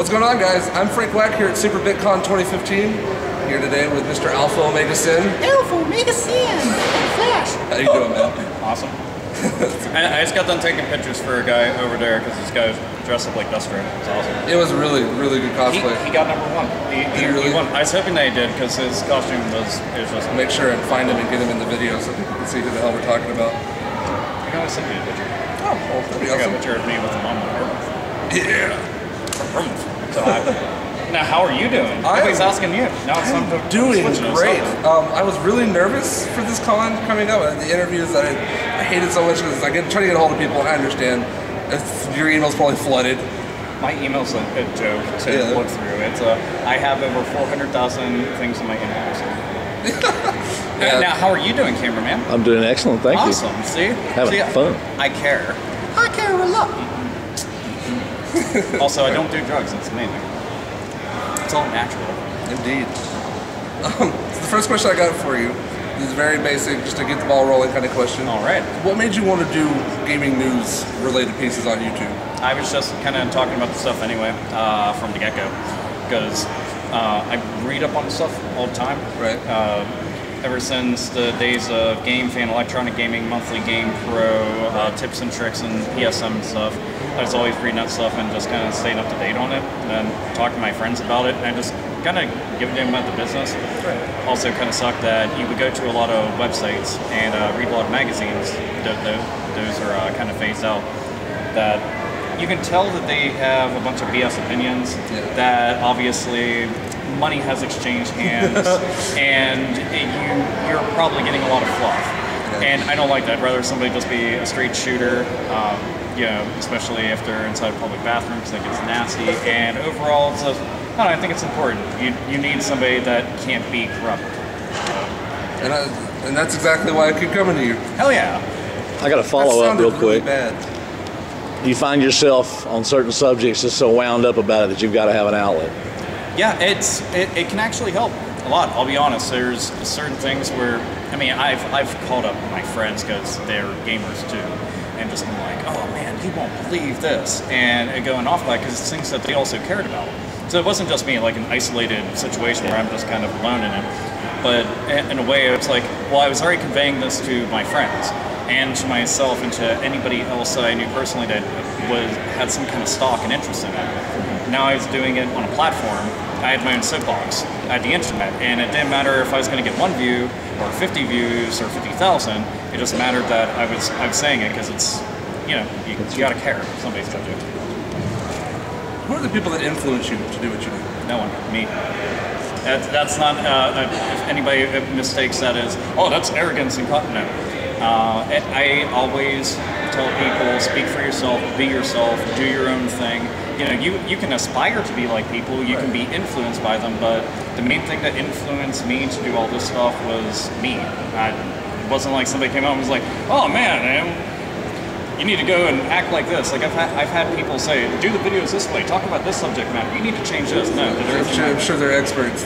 What's going on, guys? I'm Frank Wack here at SuperBitCon 2015. Here today with Mr. AlphaOmegaSin. AlphaOmegaSin! Flash! How you doing, man? Awesome. I just got done taking pictures for a guy over there because this guy was dressed up like Dustro. It's awesome. It was a really, really good cosplay. He got number one. He won. I was hoping that he did because his costume was just... Make sure and find him and get him in the video so people can see who the hell we're talking about. I gotta send you a picture. Oh, well, that'd be I got awesome. a picture of me with the mom on her. Yeah. So now, how are you doing? Everybody's asking you. Now it's time to doing switch to great. something. I was really nervous for this con coming up. The interviews that I hated so much because I trying to get a hold of people, and I understand your email's probably flooded. My email's a joke to look through. It's I have over 400,000 things in my inbox. Now, how are you doing, cameraman? I'm doing excellent, thank you. Awesome. See, Having fun. I care. I care a lot. Also, I don't do drugs. It's amazing. It's all natural. Indeed. So the first question I got for you is very basic, just to get the ball rolling kind of question. All right. What made you want to do gaming news related pieces on YouTube? I was just kind of talking about the stuff anyway from the get-go because I read up on stuff all the time. Right. Ever since the days of GameFan, Electronic Gaming, Monthly Game Pro, tips and tricks and PSM and stuff, I was always reading that stuff and just kind of staying up to date on it, and then talking to my friends about it, and I just kind of giving them about the business. Right. Also kind of sucked that you would go to a lot of websites and read a lot of magazines. Those are kind of phased out. That you can tell that they have a bunch of BS opinions, that obviously money has exchanged hands, and you're probably getting a lot of fluff. And I don't like that. I'd rather somebody just be a straight shooter, you know, especially if they're inside public bathrooms, that gets nasty. And overall, it's just, I don't know, I think it's important. You need somebody that can't be corrupt. And that's exactly why I keep coming to you. Hell yeah. I got to follow up real quick. Really bad. Do you find yourself on certain subjects just so wound up about it that you've got to have an outlet? Yeah, it can actually help a lot. I'll be honest. There's certain things where, I mean, I've called up my friends because they're gamers too, and just been like, oh man, you won't believe this, and going off by because it's things that they also cared about. So it wasn't just me, like an isolated situation where I'm just kind of alone in it. But in a way, it's like, well, I was already conveying this to my friends and to myself and to anybody else I knew personally that had some kind of stock and interest in it. Now I was doing it on a platform. I had my own soapbox. I had the internet, and it didn't matter if I was going to get 1 view or 50 views or 50,000. It just mattered that I was saying it because it's, you know, you got to care. Somebody's got to do it. Who are the people that influence you to do what you do? No one. Me. That's not. If anybody mistakes that as, oh, that's arrogance and no. I always tell people, speak for yourself, be yourself, do your own thing. You know, you can aspire to be like people, you can be influenced by them, but the main thing that influenced me to do all this stuff was me. It wasn't like somebody came out and was like, oh man, you need to go and act like this. Like I've had people say, do the videos this way, talk about this subject matter, you need to change this. No, I'm sure they're experts.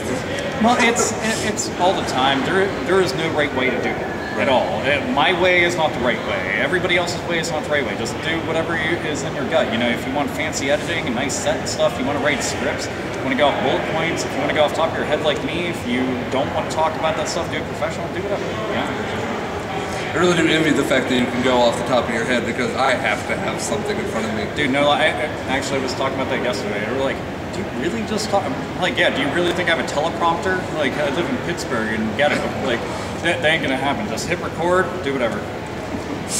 Well, it's all the time. There is no right way to do it. At all. My way is not the right way. Everybody else's way is not the right way. Just do whatever is in your gut. You know, if you want fancy editing and nice set and stuff, you want to write scripts, you want to go off bullet points, if you want to go off top of your head like me, if you don't want to talk about that stuff, do it professional, do whatever. Yeah. I really do envy the fact that you can go off the top of your head because I have to have something in front of me. Dude, no, I actually was talking about that yesterday. They were like, do you really just talk? I'm like, yeah, do you really think I have a teleprompter? Like, I live in Pittsburgh and get it. Like, that ain't gonna happen. Just hit record, do whatever.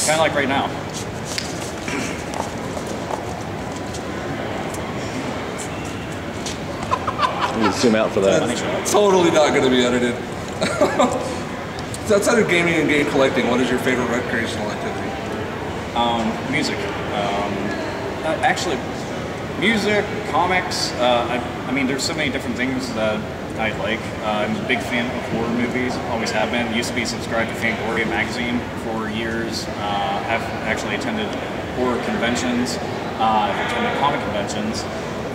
Kind of like right now. You can zoom out for that. That's totally not going to be edited. So outside of gaming and game collecting, what is your favorite recreational activity? Music. Actually, music, comics. I mean, there's so many different things that I like. I'm a big fan of horror movies, always have been. Used to be subscribed to Fangoria magazine for years. I've actually attended horror conventions. I've attended comic conventions.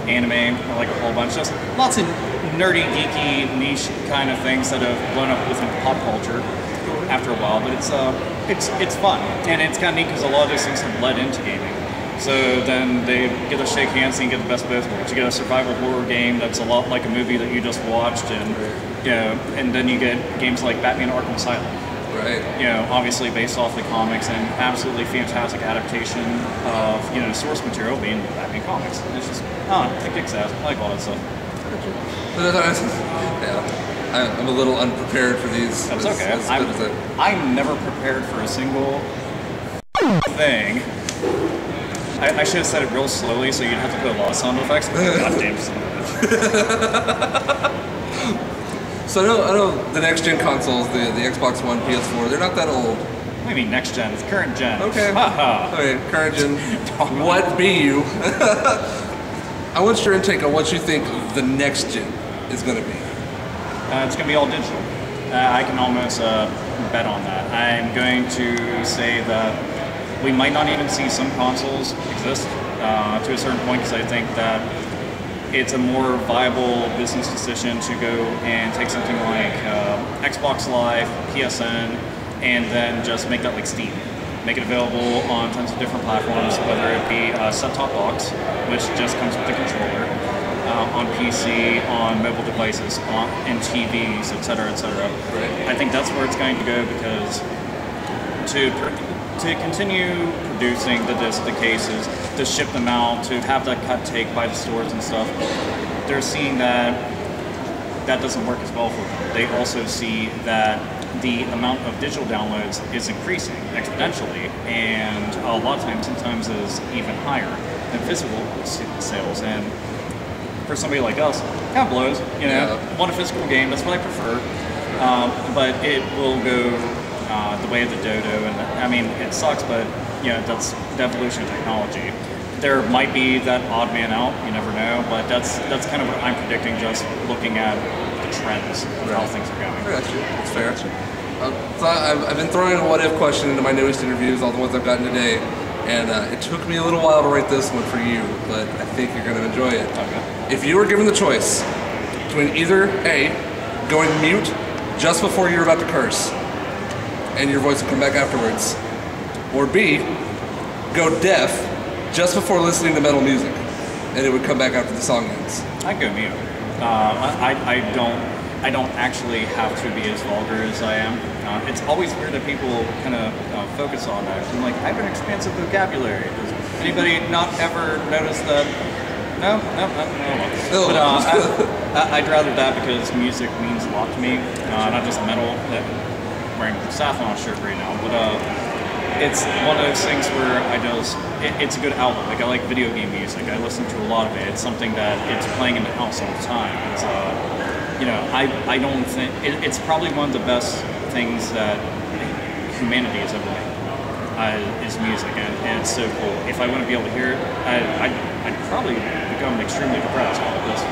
Anime, I like a whole bunch. Just lots of nerdy, geeky, niche kind of things that have blown up within pop culture after a while. But it's fun, and it's kind of neat because a lot of those things have led into gaming. So then they get to shake hands and you get the best of both worlds. You get a survival horror game that's a lot like a movie that you just watched, and you know, and then you get games like Batman Arkham Asylum. Right. You know, obviously based off the comics and absolutely fantastic adaptation of, you know, source material being Batman comics. It's just, it kicks ass. I like all that stuff. Yeah, I'm a little unprepared for these. That's okay. I'm never prepared for a single thing. I should have said it real slowly so you'd have to put a lot of sound effects. Goddamn son of a bitch. So I know the next gen consoles, the Xbox One, PS4, they're not that old. What do you mean next gen? It's current gen. Okay. Okay, current gen. What be you? I want your intake on what you think the next gen is going to be. It's going to be all digital. I can almost bet on that. I'm going to say that we might not even see some consoles exist to a certain point, because I think that it's a more viable business decision to go and take something like Xbox Live, PSN, and then just make that like Steam. Make it available on tons of different platforms, whether it be a set-top box, which just comes with the controller, on PC, on mobile devices, in TVs, etc., etc. Right. I think that's where it's going to go, because to continue producing the discs, the cases, to ship them out, to have that cut take by the stores and stuff, they're seeing that that doesn't work as well for them. They also see that the amount of digital downloads is increasing exponentially, and a lot of times, sometimes is even higher than physical sales. And for somebody like us, that blows. You know, want a physical game, that's what I prefer. But it will go the way of the dodo, and I mean, it sucks, but you know, that's the evolution of technology. There might be that odd man out, you never know, but that's kind of what I'm predicting, just looking at the trends of how things are going. I got you. That's fair. So I've been throwing a what-if question into my newest interviews, all the ones I've gotten today, and it took me a little while to write this one for you, but I think you're going to enjoy it. Okay. If you were given the choice between either A, going mute just before you're about to curse, and your voice will come back afterwards, or B, go deaf just before listening to metal music, and it would come back after the song ends. I'd go mute. I don't actually have to be as vulgar as I am. It's always weird that people kind of focus on that. I'm like, I have an expansive vocabulary. Does anybody not ever notice that? No. But I'd rather that, because music means a lot to me. Not just metal. I'm wearing a Saffron shirt right now, but it's one of those things where it's a good outlet. Like, I like video game music. I listen to a lot of it. It's something that it's playing in the house all the time. It's, you know, I don't think it's probably one of the best things that humanity has ever made. Is music, and it's so cool. If I wouldn't be able to hear it, I'd probably become extremely depressed all of this.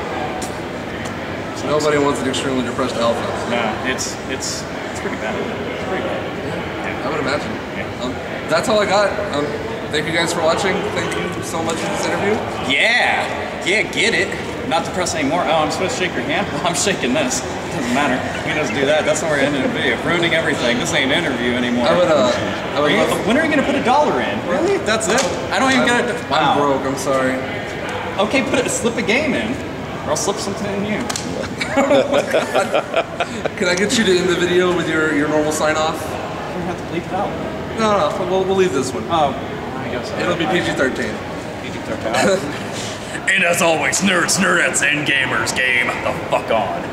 Nobody wants an extremely depressed alpha. Nah, it's pretty bad. It's pretty bad. Yeah. I would imagine. Yeah. That's all I got. Thank you guys for watching. Thank you so much for this interview. Yeah, get it. Not depressed anymore. Oh, I'm supposed to shake your hand? Well, I'm shaking this. Doesn't matter. We just do that. That's how we're ending the video. Ruining everything. This ain't an interview anymore. I would when are you gonna put $1 in? Really? That's it? I don't even get it. I'm broke. I'm sorry. Okay, slip a game in, or I'll slip something in you. Can I get you to end the video with your normal sign off? You don't have to bleep it out. No. We'll leave this one. Oh, I guess so. It'll be PG-13. PG-13. And as always, nerds, nerdettes, and gamers, game the fuck on.